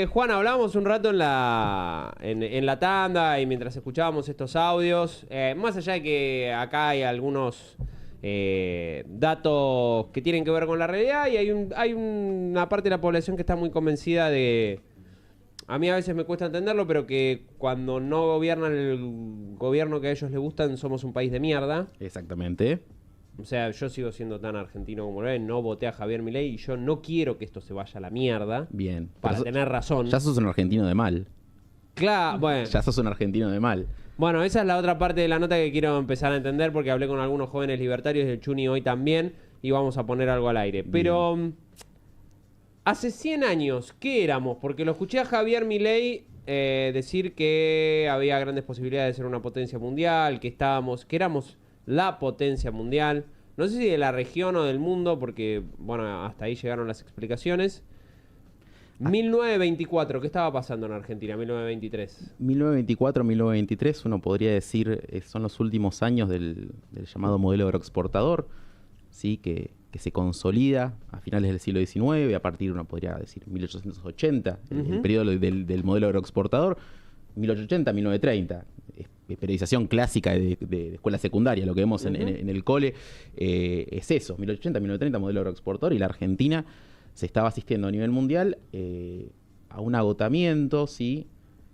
Juan, hablábamos un rato en la tanda y mientras escuchábamos estos audios, más allá de que acá hay algunos datos que tienen que ver con la realidad y hay una parte de la población que está muy convencida de, a mí a veces me cuesta entenderlo, pero que cuando no gobiernan el gobierno que a ellos les gustan, somos un país de mierda. Exactamente. O sea, yo sigo siendo tan argentino como lo es, no voté a Javier Milei y yo no quiero que esto se vaya a la mierda. Bien. Para tener razón. Ya sos un argentino de mal. Claro, bueno. Ya sos un argentino de mal. Bueno, esa es la otra parte de la nota que quiero empezar a entender porque hablé con algunos jóvenes libertarios del Chuni hoy también y vamos a poner algo al aire. Pero hace 100 años, ¿qué éramos? Porque lo escuché a Javier Milei decir que había grandes posibilidades de ser una potencia mundial, que éramos la potencia mundial. No sé si de la región o del mundo, porque, bueno, hasta ahí llegaron las explicaciones. 1924, ¿qué estaba pasando en Argentina? 1923. 1924, 1923, uno podría decir, son los últimos años del llamado modelo agroexportador, ¿sí? que se consolida a finales del siglo XIX, a partir, uno podría decir, 1880, el periodo del modelo agroexportador, 1880, 1930. Periodización clásica de escuela secundaria, lo que vemos en el cole, es eso, 1880, 1930, modelo agroexportador, y la Argentina se estaba asistiendo a nivel mundial a un agotamiento, ¿sí?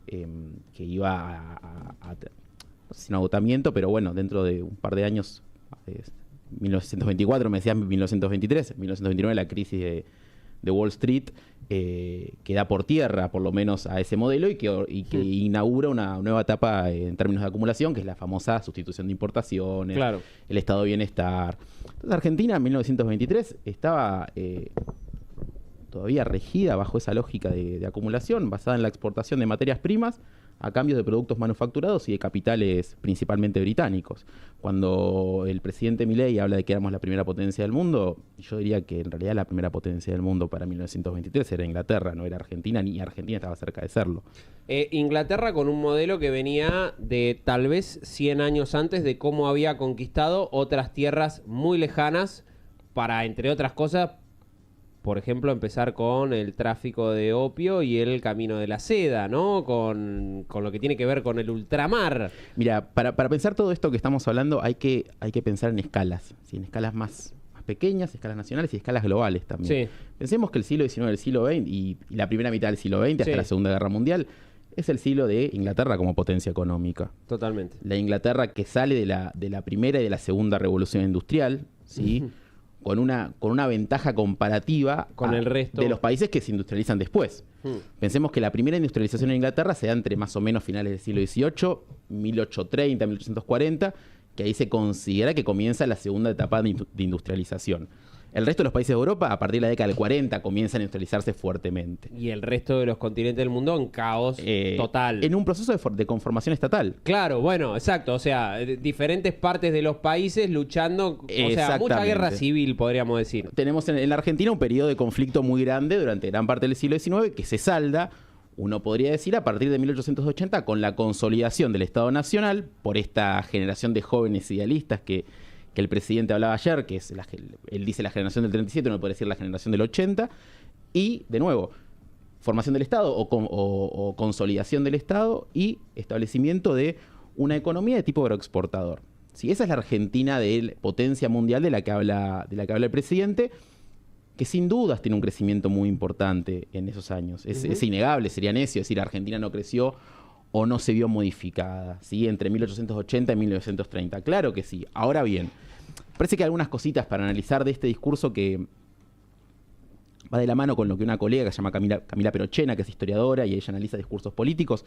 Que iba no sé si un agotamiento, pero bueno, dentro de un par de años, 1924, me decías 1923, 1929 la crisis de Wall Street, que da por tierra, por lo menos, a ese modelo y que inaugura una nueva etapa en términos de acumulación, que es la famosa sustitución de importaciones, claro, el estado de bienestar. Entonces Argentina en 1923 estaba todavía regida bajo esa lógica de acumulación, basada en la exportación de materias primas a cambio de productos manufacturados y de capitales principalmente británicos. Cuando el presidente Milei habla de que éramos la primera potencia del mundo, yo diría que en realidad la primera potencia del mundo para 1923 era Inglaterra, no era Argentina, ni Argentina estaba cerca de serlo. Inglaterra con un modelo que venía de tal vez 100 años antes de cómo había conquistado otras tierras muy lejanas para, entre otras cosas, por ejemplo, empezar con el tráfico de opio y el camino de la seda, ¿no? Con lo que tiene que ver con el ultramar. Mira, para pensar todo esto que estamos hablando hay que pensar en escalas, ¿sí? En escalas más pequeñas, escalas nacionales y escalas globales también. Sí. Pensemos que el siglo XIX, el siglo XX y la primera mitad del siglo XX hasta la Segunda Guerra Mundial es el siglo de Inglaterra como potencia económica. Totalmente. La Inglaterra que sale de la primera y de la segunda revolución industrial, ¿sí? Con una ventaja comparativa con el resto de los países que se industrializan después. Pensemos que la primera industrialización en Inglaterra se da entre más o menos finales del siglo XVIII, 1830, 1840, que ahí se considera que comienza la segunda etapa de industrialización. El resto de los países de Europa, a partir de la década del 40, comienzan a industrializarse fuertemente. Y el resto de los continentes del mundo en caos total. En un proceso de conformación estatal. Claro, bueno, exacto. O sea, diferentes partes de los países luchando. O sea, mucha guerra civil, podríamos decir. Tenemos en la Argentina un periodo de conflicto muy grande durante gran parte del siglo XIX que se salda, uno podría decir, a partir de 1880 con la consolidación del Estado Nacional por esta generación de jóvenes idealistas que el presidente hablaba ayer, que es él dice la generación del 37, uno puede decir la generación del 80, y, de nuevo, formación del Estado o consolidación del Estado y establecimiento de una economía de tipo agroexportador. ¿Sí? Esa es la Argentina de potencia mundial de la que habla el presidente, que sin dudas tiene un crecimiento muy importante en esos años. Es innegable, sería necio decir Argentina no creció o no se vio modificada, ¿sí? Entre 1880 y 1930. Claro que sí. Ahora bien, parece que hay algunas cositas para analizar de este discurso que va de la mano con lo que una colega que se llama Camila Perochena, que es historiadora y ella analiza discursos políticos.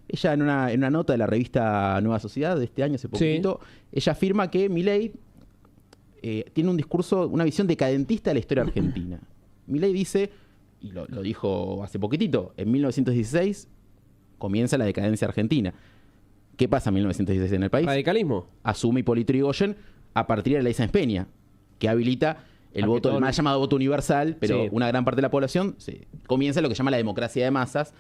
Ella en una nota de la revista Nueva Sociedad de este año, hace poquito, ella afirma que Milei tiene un discurso, una visión decadentista de la historia argentina. Milei dice, y lo dijo hace poquitito, en 1916 comienza la decadencia argentina. ¿Qué pasa en 1916 en el país? Radicalismo. Asume Hipólito Yrigoyen a partir de la ley Sáenz Peña, que habilita el mal llamado voto universal, pero una gran parte de la población comienza lo que se llama la democracia de masas,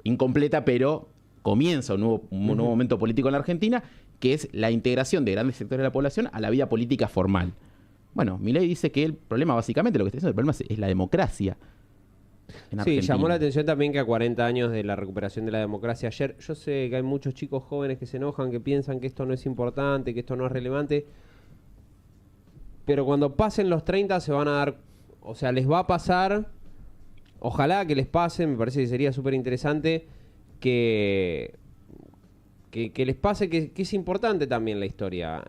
incompleta, pero comienza un nuevo momento político en la Argentina, que es la integración de grandes sectores de la población a la vida política formal. Bueno, Milei dice que el problema, básicamente, lo que está diciendo, el problema es la democracia. en Sí, Argentina. llamó la atención también que a 40 años de la recuperación de la democracia ayer, yo sé que hay muchos chicos jóvenes que se enojan, que piensan que esto no es importante, que esto no es relevante, pero cuando pasen los 30 se van a dar, o sea, les va a pasar, ojalá que les pase, me parece que sería súper interesante que les pase que es importante también la historia.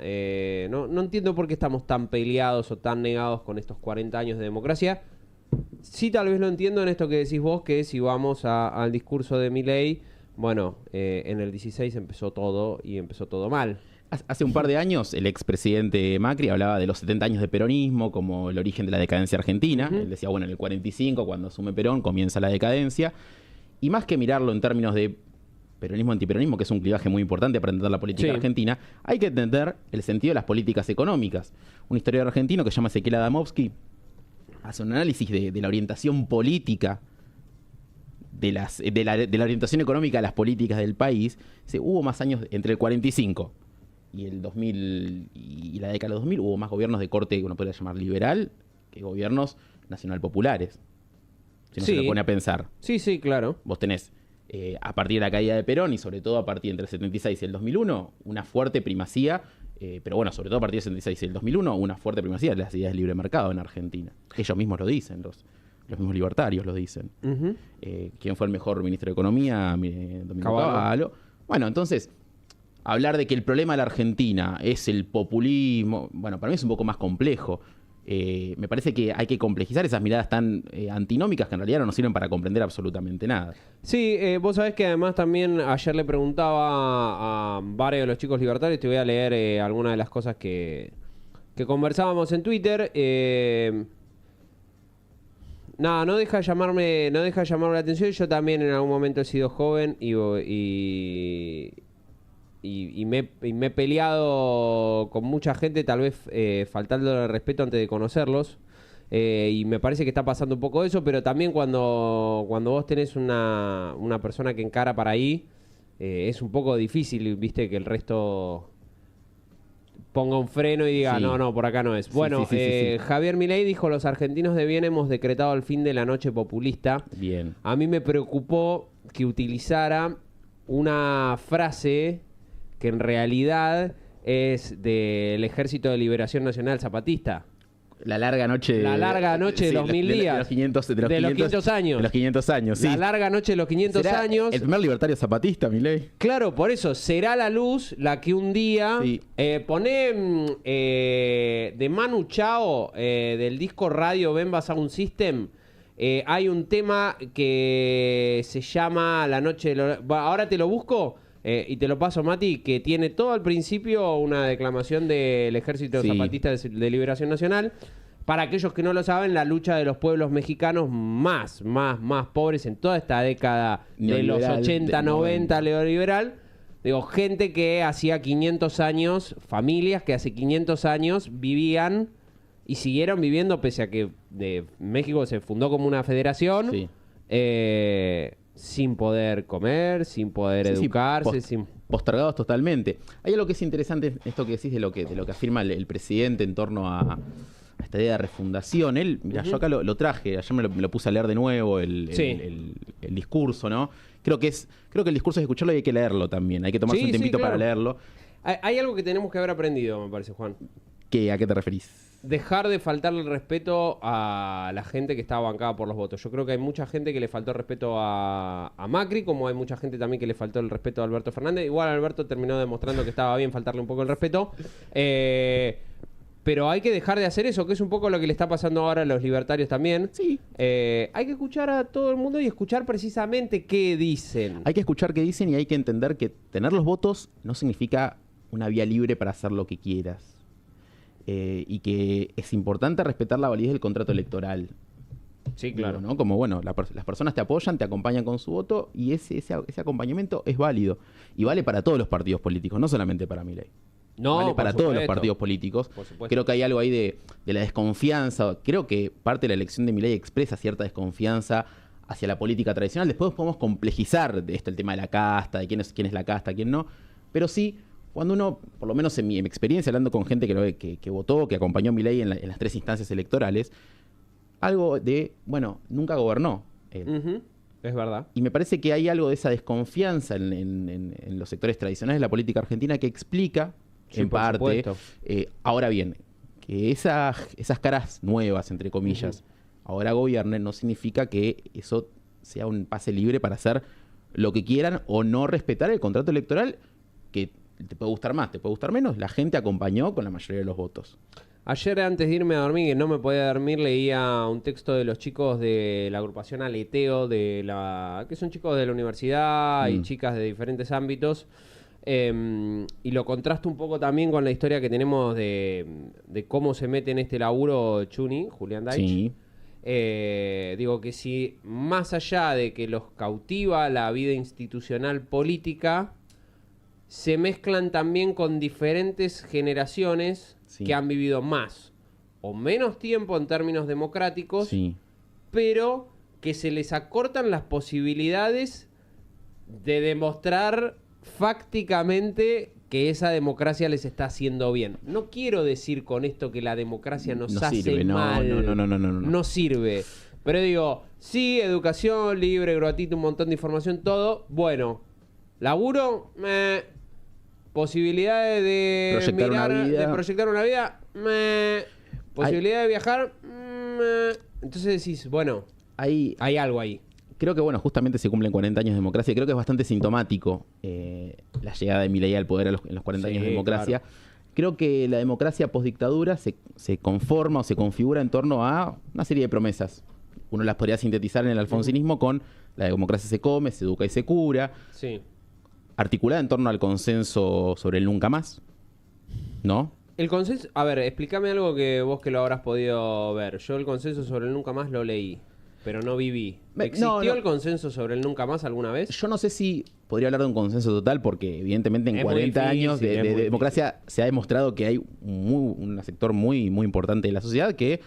No entiendo por qué estamos tan peleados o tan negados con estos 40 años de democracia. Sí, tal vez lo entiendo en esto que decís vos, que si vamos al discurso de Milei, bueno, en el 16 empezó todo y empezó todo mal. Hace un par de años, el expresidente Macri hablaba de los 70 años de peronismo como el origen de la decadencia argentina. Él decía, bueno, en el 45, cuando asume Perón, comienza la decadencia. Y más que mirarlo en términos de peronismo-antiperonismo, que es un clivaje muy importante para entender la política argentina, hay que entender el sentido de las políticas económicas. Un historiador argentino que se llama Ezequiel Adamovsky hace un análisis de la orientación política, de la orientación económica de las políticas del país. Hubo más años entre el 45 y el 2000 y la década de 2000, hubo más gobiernos de corte que uno podría llamar liberal que gobiernos nacional populares. Si no se lo pone a pensar. Sí, sí, claro. Vos tenés, a partir de la caída de Perón y sobre todo a partir entre el 76 y el 2001, una fuerte primacía, pero bueno, sobre todo a partir del 76 y el 2001, una fuerte primacía de las ideas de libre mercado en Argentina. Ellos mismos lo dicen, los mismos libertarios lo dicen. ¿Quién fue el mejor ministro de Economía? Domingo Cavallo. Bueno, entonces, hablar de que el problema de la Argentina es el populismo, bueno, para mí es un poco más complejo. Me parece que hay que complejizar esas miradas tan antinómicas que en realidad no nos sirven para comprender absolutamente nada. Sí, vos sabés que además también ayer le preguntaba a varios de los chicos libertarios, te voy a leer algunas de las cosas que conversábamos en Twitter. Nada, no deja de llamarme la atención. Yo también en algún momento he sido joven y me he peleado con mucha gente, tal vez faltando el respeto antes de conocerlos. Y me parece que está pasando un poco eso, pero también cuando vos tenés una persona que encara para ahí, es un poco difícil, viste, que el resto ponga un freno y diga, no, por acá no es. Bueno, Javier Milei dijo, los argentinos de bien hemos decretado el fin de la noche populista. Bien. A mí me preocupó que utilizara una frase que en realidad es del Ejército de Liberación Nacional Zapatista. La larga noche de los 1000 días. De los 500 años. De los 500 años, sí. La larga noche de los 500 años. El primer libertario zapatista, Milei. Claro, por eso, será la luz la que un día... Poné de Manu Chao, del disco Radio Bemba Sound System, hay un tema que se llama La Noche de ahora te lo busco y te lo paso, Mati, que tiene todo al principio una declamación del Ejército Zapatista de Liberación Nacional. Para aquellos que no lo saben, la lucha de los pueblos mexicanos más pobres en toda esta década de los 80, 90, neoliberal. Digo, gente que hacía 500 años, familias que hace 500 años vivían y siguieron viviendo pese a que México se fundó como una federación. Sin poder comer, sin poder educarse. Postergados totalmente. Hay algo que es interesante, esto que decís de lo que afirma el presidente en torno a esta idea de refundación. Él, mira, yo acá lo traje, ayer me lo puse a leer de nuevo, el discurso, ¿no? Creo que el discurso es escucharlo y hay que leerlo también. Hay que tomarse un tiempito para leerlo. Hay algo que tenemos que haber aprendido, me parece, Juan. ¿A qué te referís? Dejar de faltarle el respeto a la gente que estaba bancada por los votos. Yo creo que hay mucha gente que le faltó el respeto a Macri, como hay mucha gente también que le faltó el respeto a Alberto Fernández. Igual Alberto terminó demostrando que estaba bien faltarle un poco el respeto. Pero hay que dejar de hacer eso, que es un poco lo que le está pasando ahora a los libertarios también. Sí. Hay que escuchar a todo el mundo y escuchar precisamente qué dicen. Hay que escuchar qué dicen y hay que entender que tener los votos no significa una vía libre para hacer lo que quieras. Y que es importante respetar la validez del contrato electoral. Sí, claro. ¿No? Como, bueno, las personas te apoyan, te acompañan con su voto y ese acompañamiento es válido. Y vale para todos los partidos políticos, no solamente para Milei. No, vale para todos los partidos políticos. Creo que hay algo ahí de la desconfianza. Creo que parte de la elección de Milei expresa cierta desconfianza hacia la política tradicional. Después podemos complejizar de esto el tema de la casta, de quién es la casta, quién no. Pero sí, cuando uno, por lo menos en mi experiencia, hablando con gente que votó, que acompañó a Milei en las 3 instancias electorales, algo de, bueno, nunca gobernó. Ujú, es verdad. Y me parece que hay algo de esa desconfianza en los sectores tradicionales de la política argentina que explica, Sí, en por parte, supuesto. ahora bien, que esas caras nuevas, entre comillas, ahora gobiernen, no significa que eso sea un pase libre para hacer lo que quieran o no respetar el contrato electoral, que te puede gustar más, te puede gustar menos. La gente acompañó con la mayoría de los votos. Ayer antes de irme a dormir, que no me podía dormir, leía un texto de los chicos de la agrupación Aleteo, que son chicos de la universidad y chicas de diferentes ámbitos. Y lo contrasto un poco también con la historia que tenemos de cómo se mete en este laburo Chuni, Julián Deitch. Sí. Digo que si más allá de que los cautiva la vida institucional política, se mezclan también con diferentes generaciones Sí. que han vivido más o menos tiempo en términos democráticos, Sí. pero que se les acortan las posibilidades de demostrar fácticamente que esa democracia les está haciendo bien. No quiero decir con esto que la democracia nos No hace sirve, no, mal. no. No sirve. Pero digo, sí, educación libre, gratuito, un montón de información, todo. Bueno, laburo, posibilidades de Proyectar una vida. de proyectar una vida, posibilidad de viajar, entonces decís, bueno, Hay algo ahí. Creo que, bueno, justamente se cumplen 40 años de democracia. Creo que es bastante sintomático la llegada de Milei al poder en los 40 años de democracia. Claro. Creo que la democracia postdictadura se conforma o se configura en torno a una serie de promesas. Uno las podría sintetizar en el alfonsinismo con la democracia se come, se educa y se cura, Sí. articulada en torno al consenso sobre el nunca más, ¿no? El consenso, a ver, explícame algo que vos que lo habrás podido ver. Yo el consenso sobre el nunca más lo leí, pero no viví. ¿Existió no. el consenso sobre el nunca más alguna vez? Yo no sé si podría hablar de un consenso total porque evidentemente en Es muy 40 años difícil, de es muy democracia se ha demostrado que hay un sector muy, muy importante de la sociedad que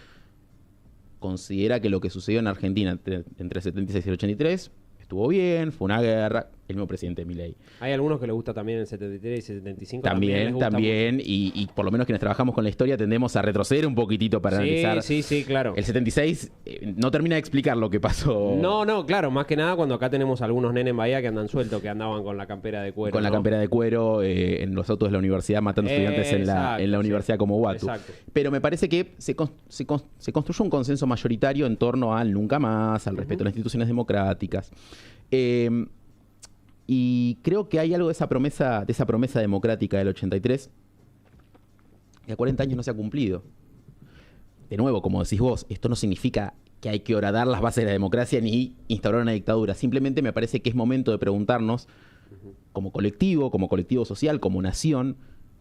considera que lo que sucedió en Argentina entre el 76 y el 83 estuvo bien, fue una guerra, el mismo presidente Milei. Hay algunos que les gusta también el 73 y 75. les gusta También, y por lo menos quienes trabajamos con la historia tendemos a retroceder un poquitito para analizar. Sí, claro. El 76 no termina de explicar lo que pasó. No, claro, más que nada cuando acá tenemos algunos nenes en Bahía que andan sueltos, que andaban con la campera de cuero. Con la ¿no? campera de cuero en los autos de la universidad, matando estudiantes en la Exacto, universidad como Watu. Exacto. Pero me parece que se construyó un consenso mayoritario en torno al nunca más, al respeto a las instituciones democráticas. Y creo que hay algo de esa promesa democrática del 83 que a 40 años no se ha cumplido. De nuevo, como decís vos, esto no significa que hay que horadar las bases de la democracia ni instaurar una dictadura. Simplemente me parece que es momento de preguntarnos, como colectivo social, como nación,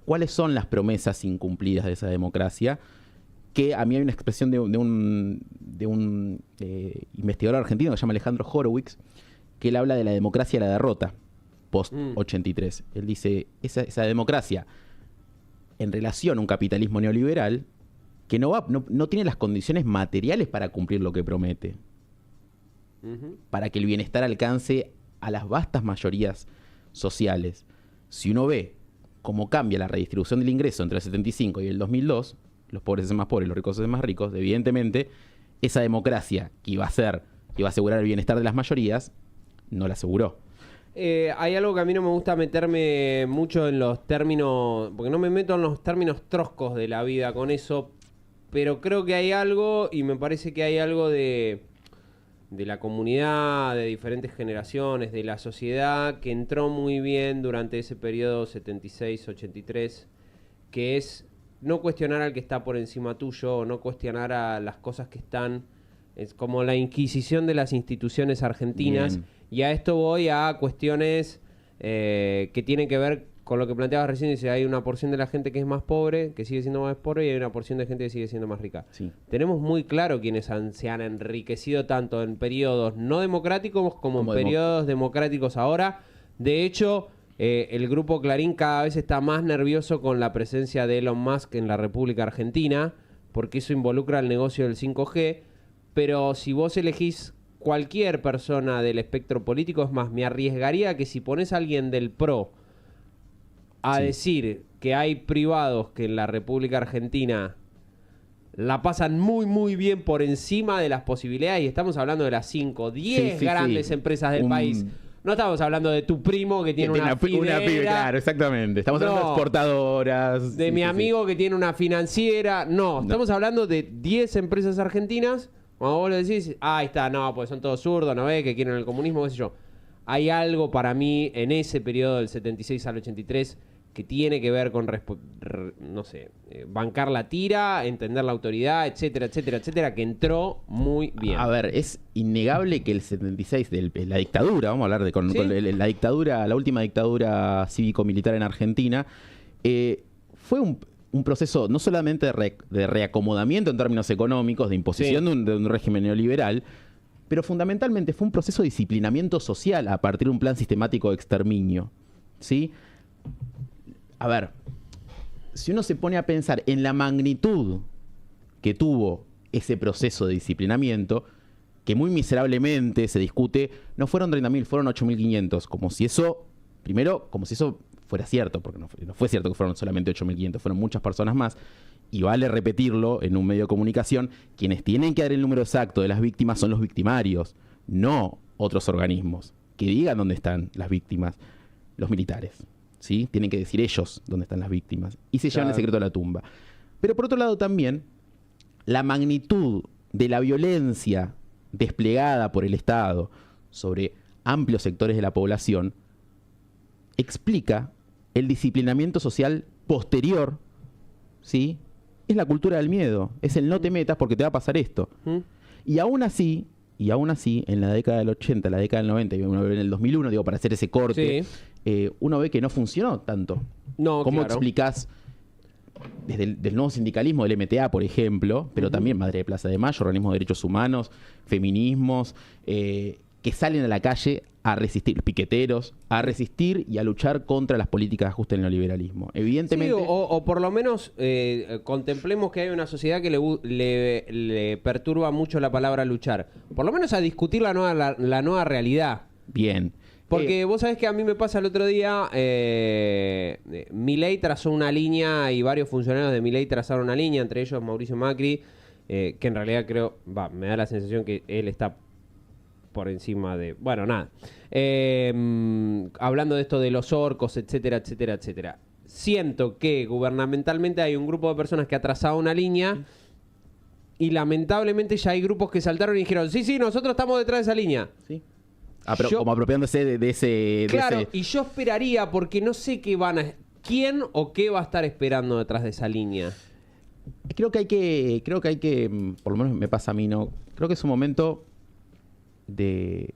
cuáles son las promesas incumplidas de esa democracia. Que a mí hay una expresión de un investigador argentino que se llama Alejandro Horowitz, que él habla de la democracia y la derrota post-83. Él dice, esa democracia en relación a un capitalismo neoliberal que no tiene las condiciones materiales para cumplir lo que promete, para que el bienestar alcance a las vastas mayorías sociales. Si uno ve cómo cambia la redistribución del ingreso entre el 75 y el 2002, los pobres se hacen más pobres, los ricos se hacen más ricos, evidentemente esa democracia que iba a asegurar el bienestar de las mayorías, no la aseguró. Hay algo que a mí no me gusta meterme mucho en los términos, porque no me meto en los términos troscos de la vida con eso, pero creo que hay algo, y me parece que hay algo de la comunidad, de diferentes generaciones, de la sociedad, que entró muy bien durante ese periodo 76-83, que es no cuestionar al que está por encima tuyo, o no cuestionar a las cosas que están, es como la inquisición de las instituciones argentinas. Bien. Y a esto voy a cuestiones que tienen que ver con lo que planteabas recién. Dice, hay una porción de la gente que es más pobre, que sigue siendo más pobre, y hay una porción de gente que sigue siendo más rica. Sí. Tenemos muy claro quienes se han enriquecido tanto en periodos no democráticos como en periodos democráticos ahora. De hecho, el grupo Clarín cada vez está más nervioso con la presencia de Elon Musk en la República Argentina, porque eso involucra el negocio del 5G. Pero si vos elegís cualquier persona del espectro político, es más, me arriesgaría que si pones a alguien del PRO a decir que hay privados que en la República Argentina la pasan muy, muy bien por encima de las posibilidades. Y estamos hablando de las 5, 10 grandes empresas del país. No estamos hablando de tu primo que tiene una fidera. Claro, exactamente. Estamos hablando de exportadoras. De mi amigo que tiene una financiera. No, estamos hablando de 10 empresas argentinas. Cuando vos le decís, ahí está, no, pues son todos zurdos, no ve que quieren el comunismo, qué sé yo. Hay algo para mí en ese periodo del 76 al 83 que tiene que ver con, no sé, bancar la tira, entender la autoridad, etcétera, etcétera, etcétera, que entró muy bien. A ver, es innegable que el 76, la dictadura, vamos a hablar de con la dictadura, la última dictadura cívico-militar en Argentina, fue un proceso no solamente de reacomodamiento en términos económicos, de imposición de un régimen neoliberal, pero fundamentalmente fue un proceso de disciplinamiento social a partir de un plan sistemático de exterminio, ¿sí? A ver, si uno se pone a pensar en la magnitud que tuvo ese proceso de disciplinamiento, que muy miserablemente se discute, no fueron 30.000, fueron 8.500, como si eso, primero, como si eso fuera cierto, porque no fue cierto que fueron solamente 8.500, fueron muchas personas más, y vale repetirlo en un medio de comunicación, quienes tienen que dar el número exacto de las víctimas son los victimarios, no otros organismos, que digan dónde están las víctimas, los militares. ¿Sí? Tienen que decir ellos dónde están las víctimas y se llevan el secreto a la tumba. Pero por otro lado también, la magnitud de la violencia desplegada por el Estado sobre amplios sectores de la población explica el disciplinamiento social posterior, ¿sí? Es la cultura del miedo, es el no te metas porque te va a pasar esto. Y aún así, en la década del 80, la década del 90 y uno ve en el 2001, digo, para hacer ese corte, uno ve que no funcionó tanto. No, ¿Cómo explicás desde el nuevo sindicalismo del MTA, por ejemplo, pero también Madre de Plaza de Mayo, organismos de derechos humanos, feminismos, que salen a la calle a resistir, piqueteros, a resistir y a luchar contra las políticas de ajuste del neoliberalismo? Evidentemente... Sí, o por lo menos contemplemos que hay una sociedad que le perturba mucho la palabra luchar. Por lo menos a discutir la nueva realidad. Bien. Porque vos sabés que a mí me pasa el otro día, Milei trazó una línea y varios funcionarios de Milei trazaron una línea, entre ellos Mauricio Macri, que en realidad me da la sensación que él está por encima de... Bueno, nada. Hablando de esto de los orcos, etcétera, etcétera, etcétera. Siento que gubernamentalmente hay un grupo de personas que ha trazado una línea y lamentablemente ya hay grupos que saltaron y dijeron, sí, nosotros estamos detrás de esa línea. Sí. Como apropiándose de ese... Claro, y yo esperaría, porque no sé quién o qué va a estar esperando detrás de esa línea. Creo que hay que, por lo menos me pasa a mí, ¿no? Creo que es un momento de,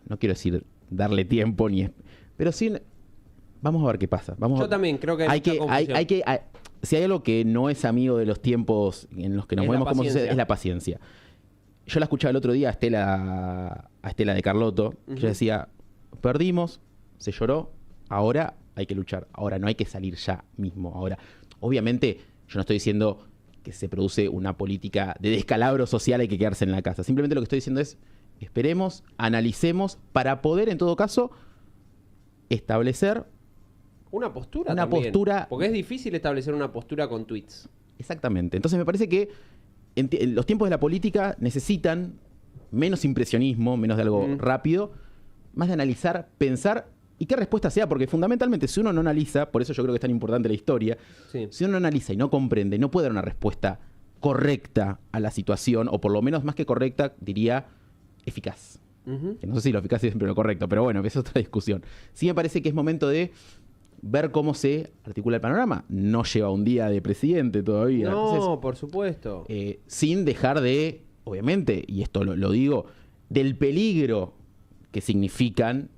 no quiero decir darle tiempo, pero sí, vamos a ver qué pasa. Yo también creo que si hay algo que no es amigo de los tiempos en los que nos movemos como sociedad, es la paciencia. Yo la escuchaba el otro día a Estela de Carlotto, que ella decía, perdimos, se lloró, ahora hay que luchar, ahora no hay que salir ya mismo. Ahora, obviamente, yo no estoy diciendo que se produce una política de descalabro social, hay que quedarse en la casa. Simplemente lo que estoy diciendo es, esperemos, analicemos, para poder, en todo caso, establecer una postura. Porque es difícil establecer una postura con tweets. Exactamente. Entonces me parece que en los tiempos de la política necesitan menos impresionismo, menos de algo rápido, más de analizar, pensar y qué respuesta sea, porque fundamentalmente si uno no analiza, por eso yo creo que es tan importante la historia, si uno no analiza y no comprende, no puede dar una respuesta correcta a la situación, o por lo menos más que correcta, diría eficaz. Que no sé si lo eficaz es siempre lo correcto, pero bueno, es otra discusión. Sí me parece que es momento de ver cómo se articula el panorama. No lleva un día de presidente todavía. No, entonces, por supuesto. Sin dejar de, obviamente, y esto lo digo, del peligro que significan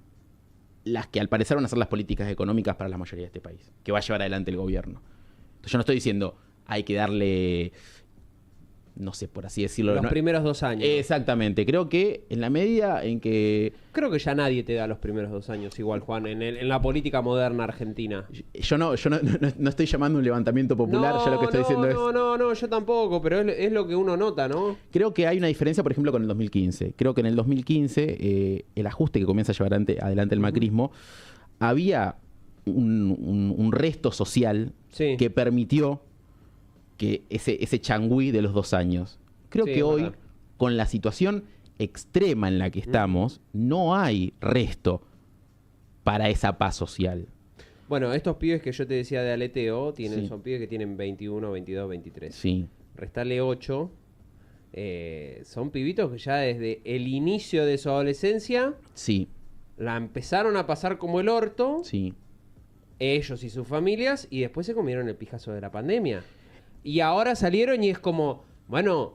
las que al parecer van a ser las políticas económicas para la mayoría de este país, que va a llevar adelante el gobierno. Entonces yo no estoy diciendo hay que darle, no sé, por así decirlo. Los primeros 2 años. Exactamente. Creo que en la medida en que... Creo que ya nadie te da los primeros 2 años igual, Juan, en la política moderna argentina. Yo no estoy llamando un levantamiento popular, yo lo que estoy diciendo es... No, yo tampoco, pero es lo que uno nota, ¿no? Creo que hay una diferencia, por ejemplo, con el 2015. Creo que en el 2015, el ajuste que comienza a llevar adelante el macrismo, había un resto social que permitió que ese changüí de los 2 años. Creo Sí, que es hoy, verdad. con la situación extrema en la que estamos, no hay resto para esa paz social. Bueno, estos pibes que yo te decía de aleteo Sí. son pibes que tienen 21, 22, 23. Sí, Restale 8. Son pibitos que ya desde el inicio de su adolescencia sí, la empezaron a pasar como el orto, sí. ellos y sus familias, y después se comieron el pijazo de la pandemia. Y ahora salieron y es como, bueno,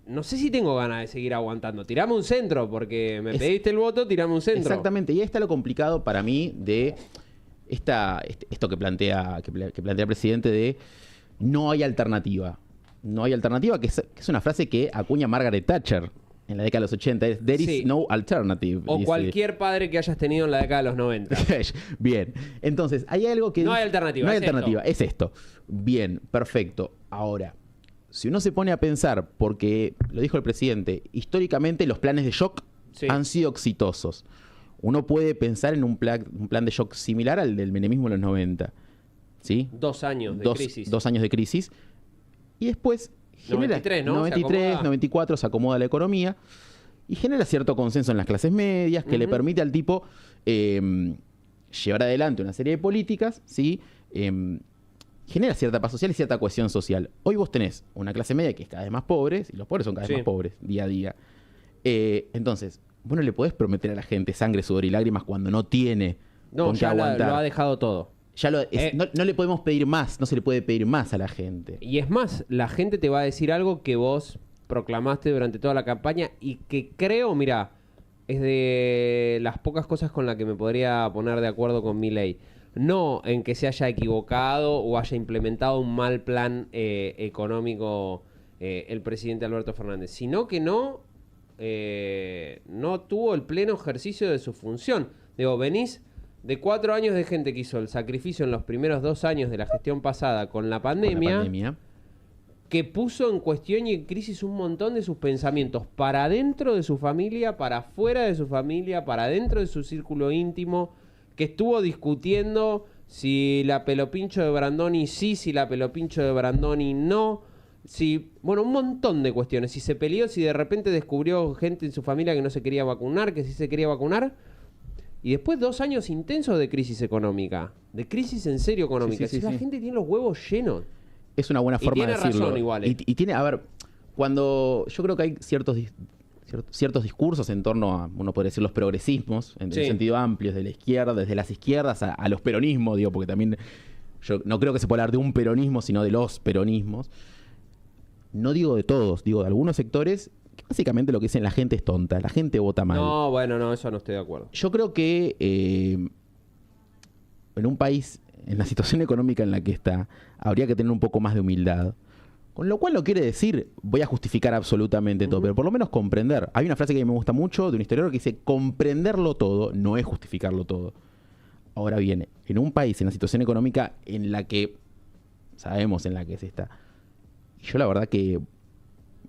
no sé si tengo ganas de seguir aguantando. Tirame un centro, porque me pediste el voto, tirame un centro. Exactamente, y ahí está lo complicado para mí de esto que plantea el presidente de no hay alternativa. No hay alternativa, que es una frase que acuña Margaret Thatcher en la década de los 80. Es There Sí. is no alternative. O dice. cualquier padre que hayas tenido en la década de los 90. Bien, entonces hay algo que... No hay alternativa, No hay es alternativa, es esto. Bien, perfecto. Ahora, si uno se pone a pensar, porque lo dijo el presidente, históricamente los planes de shock Sí. han sido exitosos. Uno puede pensar en un plan de shock similar al del menemismo en los 90. ¿Sí? 2 años de crisis. 2 años de crisis. Y después... 93, ¿no? 93, Se acomoda. 94 se acomoda la economía y genera cierto consenso en las clases medias que le permite al tipo llevar adelante una serie de políticas, ¿sí? Genera cierta paz social y cierta cohesión social. Hoy vos tenés una clase media que es cada vez más pobre, y los pobres son cada vez Sí. más pobres, día a día. Entonces, vos no le podés prometer a la gente sangre, sudor y lágrimas cuando no tiene No, con qué ya aguantar. lo ha dejado todo. Ya Eh. no le podemos pedir más, no se le puede pedir más a la gente. Y es más, la gente te va a decir algo que vos proclamaste durante toda la campaña y que creo, mira, es de las pocas cosas con las que me podría poner de acuerdo con Milei. No en que se haya equivocado o haya implementado un mal plan económico el presidente Alberto Fernández, sino que no tuvo el pleno ejercicio de su función. Digo, venís de 4 años de gente que hizo el sacrificio en los primeros 2 años de la gestión pasada con la Con la pandemia. Que puso en cuestión y en crisis un montón de sus pensamientos para dentro de su familia, para fuera de su familia, para dentro de su círculo íntimo, que estuvo discutiendo si la pelopincho de Brandoni sí, si la pelopincho de Brandoni no, si, bueno, un montón de cuestiones, si se peleó, si de repente descubrió gente en su familia que no se quería vacunar, que sí se quería vacunar, y después 2 años intensos de crisis económica, de crisis en serio económica. Sí, sí, Si la sí. gente tiene los huevos llenos. Es una buena Y forma de tiene decirlo. razón igual, Y tiene, a ver, cuando yo creo que hay ciertos discursos en torno a, uno podría decir, los progresismos, en Sí. sentido amplio, desde la izquierda, desde las izquierdas a los peronismos, digo, porque también yo no creo que se pueda hablar de un peronismo, sino de los peronismos. No digo de todos, digo de algunos sectores, que básicamente lo que dicen la gente es tonta, la gente vota mal. No, bueno, no, eso no estoy de acuerdo. Yo creo que en un país, en la situación económica en la que está, habría que tener un poco más de humildad. Con lo cual no quiere decir, voy a justificar absolutamente todo, pero por lo menos comprender. Hay una frase que a mí me gusta mucho de un historiador que dice, comprenderlo todo no es justificarlo todo. Ahora bien, en un país, en la situación económica en la que sabemos en la que se está, yo la verdad que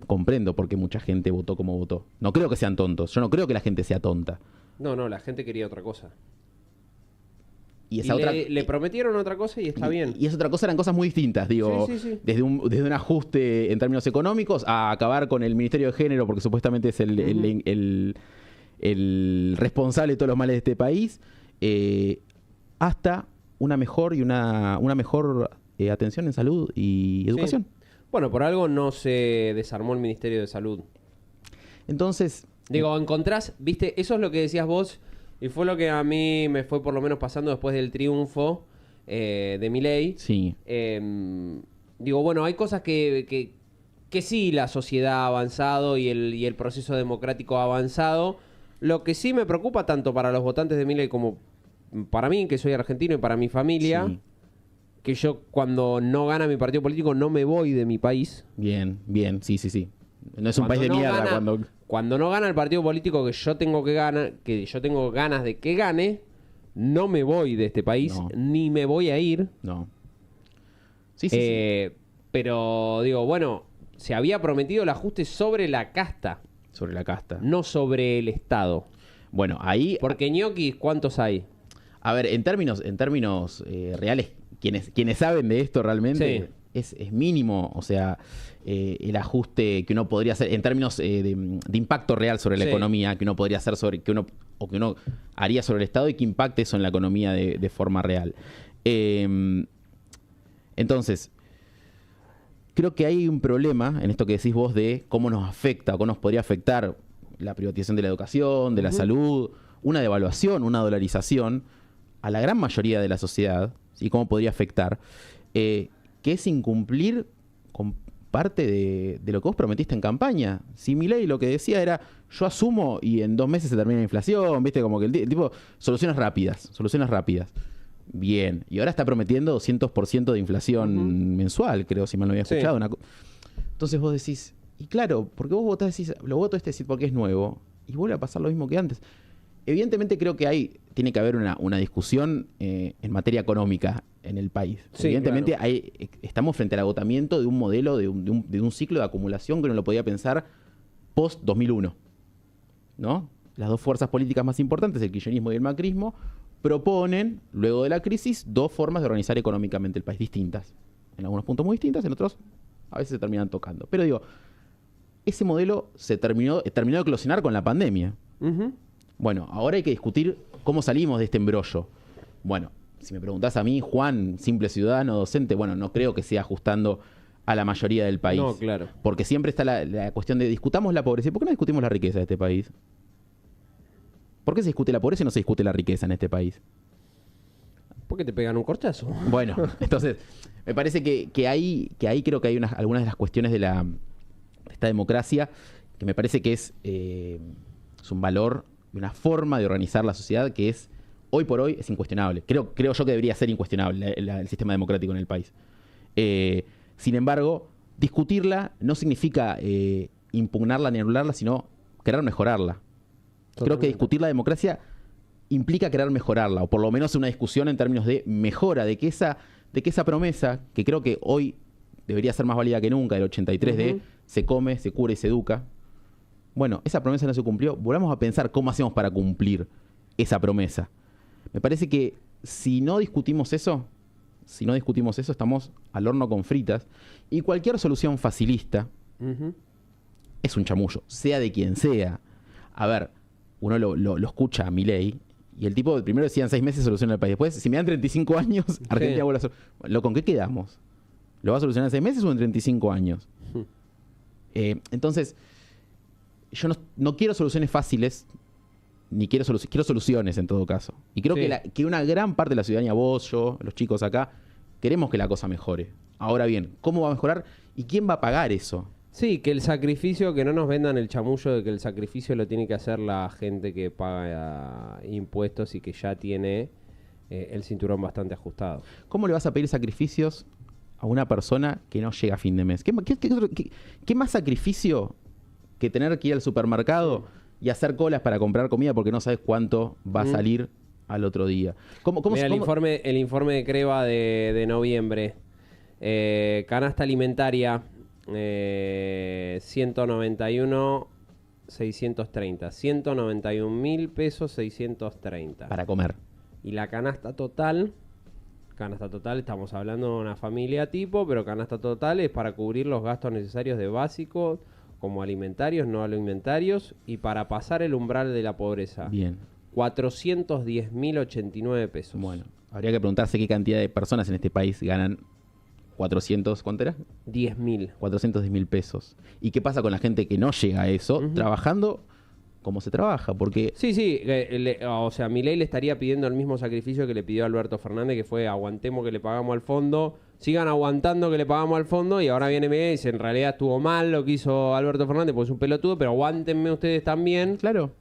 comprendo por qué mucha gente votó como votó. No creo que sean tontos, yo no creo que la gente sea tonta. No, la gente quería otra cosa. Y esa otra... le prometieron otra cosa y está bien. Y esa otra cosa eran cosas muy distintas, digo, Sí, sí, sí. Desde un ajuste en términos económicos a acabar con el Ministerio de Género, porque supuestamente es el responsable de todos los males de este país, hasta una mejor atención en salud y educación. Sí. Bueno, por algo no se desarmó el Ministerio de Salud. Entonces, Digo, encontrás, viste, eso es lo que decías vos, y fue lo que a mí me fue por lo menos pasando después del triunfo de Milei. sí, Digo, bueno, hay cosas que sí la sociedad ha avanzado y el proceso democrático ha avanzado. Lo que sí me preocupa tanto para los votantes de Milei como para mí, que soy argentino, y para mi familia, sí. que yo cuando no gana mi partido político no me voy de mi país. Bien, sí. No es un país de Cuando no mierda gana- Cuando no gana el partido político que yo tengo que yo tengo ganas de que gane, no me voy de este país, No. ni me voy a ir. No. Sí. Pero digo, bueno, se había prometido el ajuste sobre la casta, Sobre la casta. no sobre el Estado. Bueno, ahí... Porque ñoquis, ¿cuántos hay? A ver, en términos reales, quienes saben de esto realmente, Sí. es mínimo, o sea, el ajuste que uno podría hacer en términos de impacto real sobre la Sí. economía, que uno podría hacer que uno haría sobre el Estado y que impacte eso en la economía de forma real. Entonces, creo que hay un problema en esto que decís vos de cómo nos afecta, cómo nos podría afectar la privatización de la educación, de la salud, una devaluación, una dolarización a la gran mayoría de la sociedad, y cómo podría afectar, que es incumplir con parte de lo que vos prometiste en campaña. Si Milei lo que decía era, yo asumo y en 2 meses se termina la inflación, viste, como que el tipo, soluciones rápidas. Bien, y ahora está prometiendo 200% de inflación mensual, creo, si mal no había escuchado. Sí. Entonces vos decís, y claro, porque vos votás, decís, lo voto porque es nuevo, y vuelve a pasar lo mismo que antes. Evidentemente creo que tiene que haber una discusión en materia económica en el país. Sí, Evidentemente claro. estamos frente al agotamiento de un modelo, de un ciclo de acumulación que uno lo podía pensar post-2001, ¿no? Las dos fuerzas políticas más importantes, el kirchnerismo y el macrismo, proponen, luego de la crisis, 2 formas de organizar económicamente el país, distintas. En algunos puntos muy distintas, en otros a veces se terminan tocando. Pero digo, ese modelo terminó de eclosionar con la pandemia. Ujú. Bueno, ahora hay que discutir cómo salimos de este embrollo. Bueno, si me preguntás a mí, Juan, simple ciudadano, docente, bueno, no creo que sea ajustando a la mayoría del país. No, claro. Porque siempre está la cuestión de discutamos la pobreza. ¿Y por qué no discutimos la riqueza de este país? ¿Por qué se discute la pobreza y no se discute la riqueza en este país? ¿Por qué te pegan un corchazo? Bueno, entonces, me parece que ahí creo que hay algunas de las cuestiones de esta democracia que me parece que es un valor y una forma de organizar la sociedad que es, hoy por hoy, es incuestionable. Creo yo que debería ser incuestionable el sistema democrático en el país. Sin embargo, discutirla no significa impugnarla ni anularla, sino querer mejorarla. Creo que discutir la democracia implica querer mejorarla, o por lo menos una discusión en términos de mejora, de que esa promesa, que creo que hoy debería ser más válida que nunca, del 83 de se come, se cura y se educa. Bueno, esa promesa no se cumplió, volvamos a pensar cómo hacemos para cumplir esa promesa. Me parece que si no discutimos eso, estamos al horno con fritas, y cualquier solución facilista es un chamullo, sea de quien sea. A ver, uno lo escucha a Milei, y el tipo primero decía en 6 meses soluciona el país. Después, si me dan 35 años, Argentina vuelve a solucionar. ¿Con qué quedamos? ¿Lo va a solucionar en 6 meses o en 35 años? Entonces, yo no quiero soluciones fáciles, ni quiero soluciones en todo caso. Y creo que una gran parte de la ciudadanía, vos, yo, los chicos acá, queremos que la cosa mejore. Ahora bien, ¿cómo va a mejorar? ¿Y quién va a pagar eso? Sí, que el sacrificio, que no nos vendan el chamullo de que el sacrificio lo tiene que hacer la gente que paga impuestos y que ya tiene el cinturón bastante ajustado. ¿Cómo le vas a pedir sacrificios a una persona que no llega a fin de mes? ¿Qué más sacrificio que tener que ir al supermercado y hacer colas para comprar comida porque no sabes cuánto va a salir al otro día? Mira, el informe de Creva de noviembre. Canasta alimentaria, 191.630. 191.000 pesos 630. Para comer. Y la canasta total, estamos hablando de una familia tipo, pero canasta total es para cubrir los gastos necesarios de básicos, como alimentarios, no alimentarios, y para pasar el umbral de la pobreza. Bien. 410.089 pesos. Bueno, habría que preguntarse qué cantidad de personas en este país ganan 400, ¿cuánto era? 10.000. 410.000 pesos. ¿Y qué pasa con la gente que no llega a eso, trabajando como se trabaja? Porque Sí, o sea, Milei le estaría pidiendo el mismo sacrificio que le pidió Alberto Fernández, que fue aguantemos que le pagamos al fondo, sigan aguantando que le pagamos al fondo, y ahora viene Milei y dice, en realidad estuvo mal lo que hizo Alberto Fernández, porque es un pelotudo, pero aguántenme ustedes también. claro,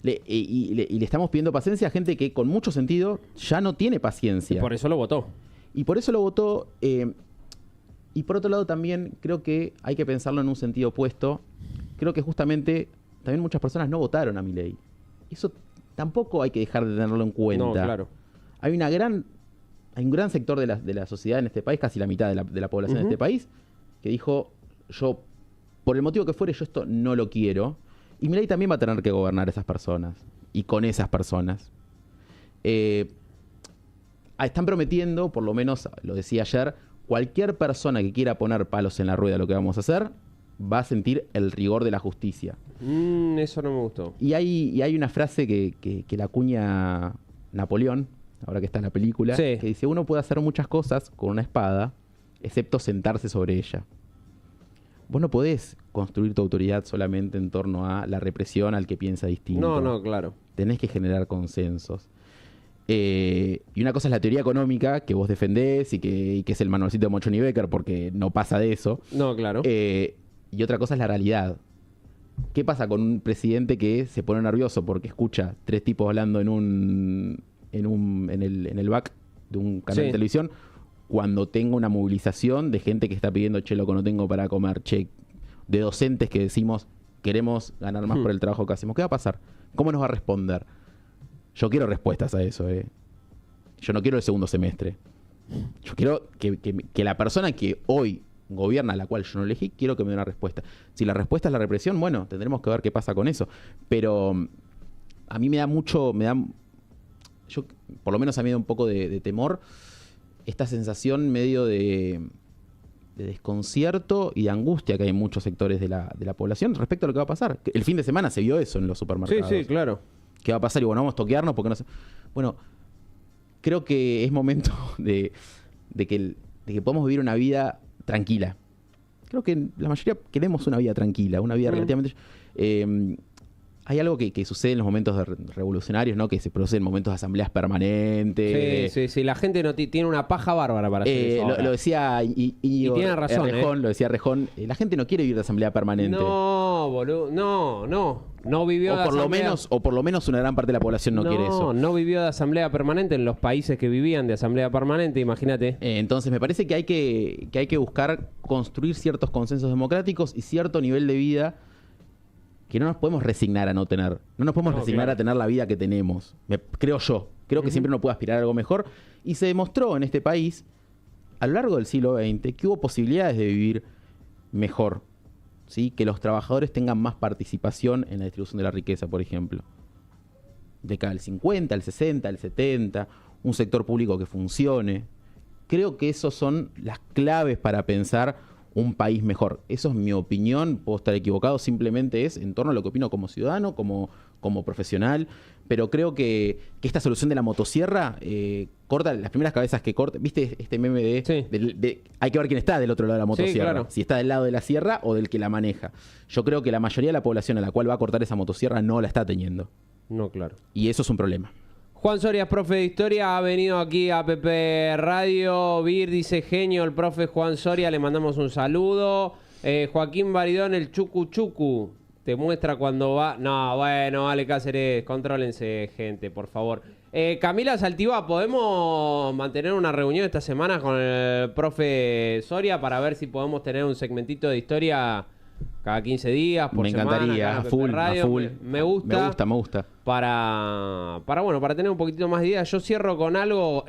y le estamos pidiendo paciencia a gente que con mucho sentido ya no tiene paciencia. Y por eso lo votó. Y por eso lo votó. Y por otro lado también creo que hay que pensarlo en un sentido opuesto. Creo que justamente también muchas personas no votaron a Milei. Eso tampoco hay que dejar de tenerlo en cuenta. No, claro. Hay un gran sector de la sociedad en este país, casi la mitad de la población de este país, que dijo, yo, por el motivo que fuere, yo esto no lo quiero. Y Milei también va a tener que gobernar esas personas. Y con esas personas. están prometiendo, por lo menos lo decía ayer, cualquier persona que quiera poner palos en la rueda lo que vamos a hacer, va a sentir el rigor de la justicia. Eso no me gustó. Y hay una frase que la acuña Napoleón, ahora que está en la película, Sí. que dice, uno puede hacer muchas cosas con una espada, excepto sentarse sobre ella. Vos no podés construir tu autoridad solamente en torno a la represión al que piensa distinto. No, claro. Tenés que generar consensos. Y una cosa es la teoría económica que vos defendés y que es el manualcito de Mochon y Becker, porque no pasa de eso. No, claro. Y otra cosa es la realidad. ¿Qué pasa con un presidente que se pone nervioso porque escucha 3 tipos hablando en el back de un canal Sí. de televisión, cuando tenga una movilización de gente que está pidiendo, che, loco, no tengo para comer, che, de docentes que decimos, queremos ganar más por el trabajo que hacemos? ¿Qué va a pasar? ¿Cómo nos va a responder? Yo quiero respuestas a eso, Yo no quiero el segundo semestre. Yo quiero que la persona que hoy gobierna, a la cual yo no elegí, quiero que me dé una respuesta. Si la respuesta es la represión, bueno, tendremos que ver qué pasa con eso. Pero a mí por lo menos a mí me da un poco de temor esta sensación medio de desconcierto y de angustia que hay en muchos sectores de la población respecto a lo que va a pasar. El fin de semana se vio eso en los supermercados. Sí, claro. ¿Qué va a pasar? Y bueno, vamos a toquearnos porque no sé. Bueno, creo que es momento de que podamos vivir una vida tranquila. Creo que la mayoría queremos una vida tranquila, una vida relativamente... hay algo que sucede en los momentos revolucionarios, ¿no? Que se producen momentos de asambleas permanentes. Sí. La gente no tiene una paja bárbara para hacer eso ahora. Lo decía Íñigo tiene razón, Errejón, lo decía Rejón. La gente no quiere vivir de asamblea permanente. No, boludo. No vivió O por lo menos una gran parte de la población no quiere eso. No vivió de asamblea permanente en los países que vivían de asamblea permanente, imagínate. Entonces me parece que hay que buscar construir ciertos consensos democráticos y cierto nivel de vida que no nos podemos resignar a no tener. No nos podemos resignar a tener la vida que tenemos. Creo yo. Creo que siempre uno puede aspirar a algo mejor. Y se demostró en este país, a lo largo del siglo XX, que hubo posibilidades de vivir mejor. ¿Sí? Que los trabajadores tengan más participación en la distribución de la riqueza, por ejemplo. Década del 50, el 60, el 70, un sector público que funcione. Creo que esos son las claves para pensar un país mejor. Eso es mi opinión, puedo estar equivocado, simplemente es en torno a lo que opino como ciudadano, como profesional, pero creo que esta solución de la motosierra corta las primeras cabezas que corta. ¿Viste este meme de hay que ver quién está del otro lado de la motosierra? Sí, claro. Si está del lado de la sierra o del que la maneja. Yo creo que la mayoría de la población a la cual va a cortar esa motosierra no la está teniendo. No, claro. Y eso es un problema. Juan Soria, profe de historia, ha venido aquí a PP Radio. Vir dice genio el profe Juan Soria, le mandamos un saludo. Joaquín Baridón, el chucu chucu, te muestra cuando va. No, bueno, Ale Cáceres, contrólense, gente, por favor. Camila Saltiva, ¿podemos mantener una reunión esta semana con el profe Soria para ver si podemos tener un segmentito de historia cada 15 días, por semana? Me encantaría, acá en PP Radio? a full. Me gusta. Me gusta. Para tener un poquitito más de ideas. Yo cierro con algo.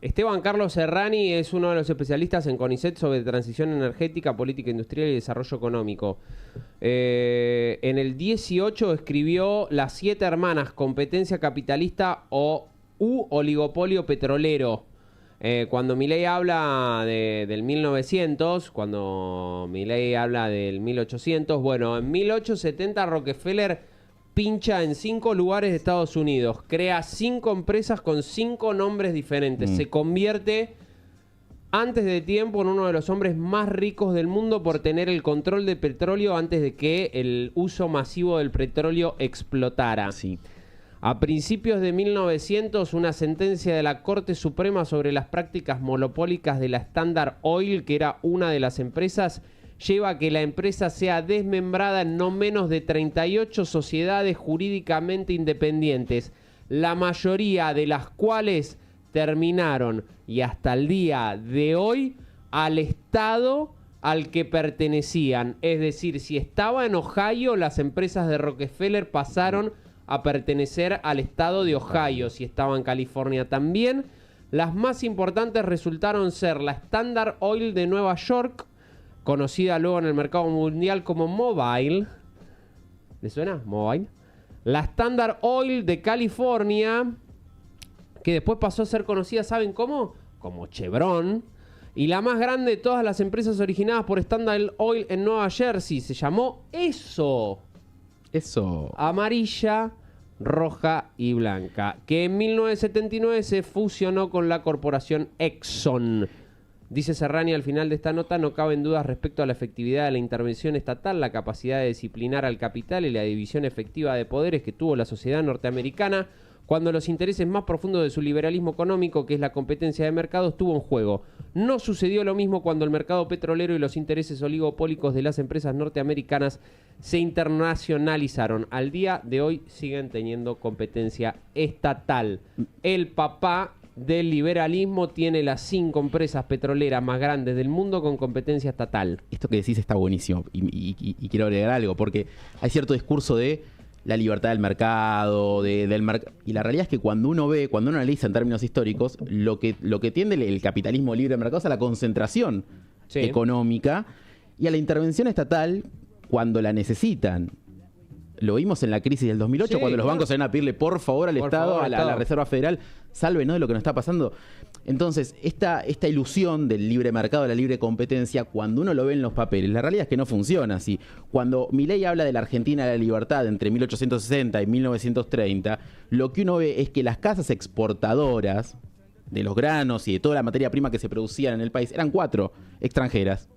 Esteban Carlos Serrani es uno de los especialistas en CONICET sobre transición energética, política industrial y desarrollo económico. En el 18 escribió Las 7 hermanas, competencia capitalista u oligopolio petrolero. Cuando Milei habla del 1900, cuando Milei habla del 1800, bueno, en 1870 Rockefeller pincha en 5 lugares de Estados Unidos, crea 5 empresas con 5 nombres diferentes, se convierte antes de tiempo en uno de los hombres más ricos del mundo por tener el control del petróleo antes de que el uso masivo del petróleo explotara. Sí. A principios de 1900, una sentencia de la Corte Suprema sobre las prácticas monopólicas de la Standard Oil, que era una de las empresas, lleva a que la empresa sea desmembrada en no menos de 38 sociedades jurídicamente independientes, la mayoría de las cuales terminaron, y hasta el día de hoy, al estado al que pertenecían. Es decir, si estaba en Ohio, las empresas de Rockefeller pasaron a pertenecer al estado de Ohio. Si estaba en California también. Las más importantes resultaron ser la Standard Oil de Nueva York, conocida luego en el mercado mundial como Mobile. ¿Le suena? Mobile. La Standard Oil de California, que después pasó a ser conocida, ¿saben cómo? Como Chevron. Y la más grande de todas las empresas originadas por Standard Oil en Nueva Jersey. Se llamó Eso. Amarilla, roja y blanca. Que en 1979 se fusionó con la corporación Exxon. Dice Serrani al final de esta nota: no caben dudas respecto a la efectividad de la intervención estatal, la capacidad de disciplinar al capital y la división efectiva de poderes que tuvo la sociedad norteamericana cuando los intereses más profundos de su liberalismo económico, que es la competencia de mercado, estuvo en juego. No sucedió lo mismo cuando el mercado petrolero y los intereses oligopólicos de las empresas norteamericanas se internacionalizaron. Al día de hoy siguen teniendo competencia estatal. El papá del liberalismo tiene las 5 empresas petroleras más grandes del mundo con competencia estatal. Esto que decís está buenísimo y quiero agregar algo, porque hay cierto discurso de la libertad del mercado, y la realidad es que cuando uno analiza en términos históricos, lo que tiende el capitalismo libre de mercado es a la concentración económica y a la intervención estatal cuando la necesitan. Lo vimos en la crisis del 2008, cuando los bancos salían a pedirle por favor al Estado, a la Reserva Federal, sálvenos de lo que nos está pasando. Entonces, esta ilusión del libre mercado, de la libre competencia, cuando uno lo ve en los papeles, la realidad es que no funciona así. Cuando Milei habla de la Argentina de la libertad entre 1860 y 1930, lo que uno ve es que las casas exportadoras de los granos y de toda la materia prima que se producía en el país eran 4 extranjeras.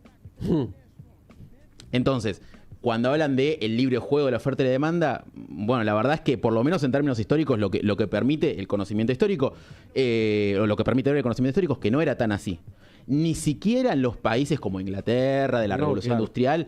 Entonces, cuando hablan de el libre juego de la oferta y la demanda, bueno, la verdad es que por lo menos en términos históricos lo que permite el conocimiento histórico, o lo que permite ver el conocimiento histórico es que no era tan así. Ni siquiera en los países como Inglaterra, de la Revolución Industrial,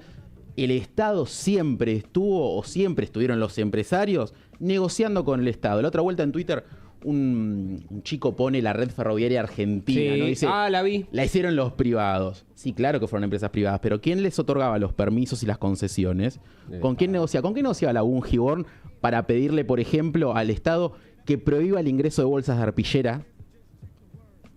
el Estado siempre estuvo, o siempre estuvieron los empresarios negociando con el Estado. La otra vuelta en Twitter, un chico pone la red ferroviaria argentina, ¿no? Dice, la vi. La hicieron los privados. Sí, claro que fueron empresas privadas, pero ¿quién les otorgaba los permisos y las concesiones? ¿Con quién negociaba? ¿Con quién negociaba la Bungiborn para pedirle, por ejemplo, al Estado que prohíba el ingreso de bolsas de arpillera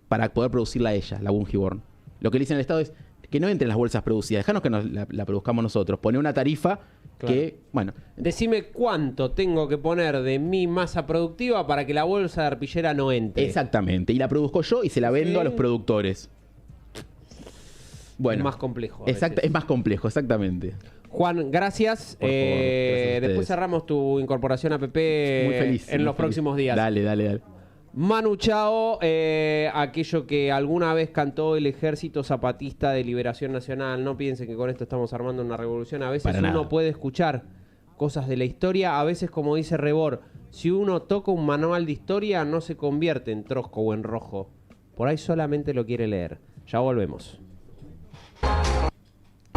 para poder producirla ella, la Bungiborn? Lo que le dicen al Estado es que no entren las bolsas producidas, dejanos que la produzcamos nosotros, poner una tarifa que, bueno... Decime cuánto tengo que poner de mi masa productiva para que la bolsa de arpillera no entre. Exactamente, y la produzco yo y se la vendo a los productores. Bueno, es más complejo. Es más complejo, exactamente. Juan, gracias. Por favor, gracias después cerramos tu incorporación a PP muy feliz, en los próximos días. Dale. Manu Chao, aquello que alguna vez cantó el Ejército Zapatista de Liberación Nacional. No piensen que con esto estamos armando una revolución. A veces uno puede escuchar cosas de la historia. A veces, como dice Rebor, si uno toca un manual de historia no se convierte en trosco o en rojo. Por ahí solamente lo quiere leer. Ya volvemos.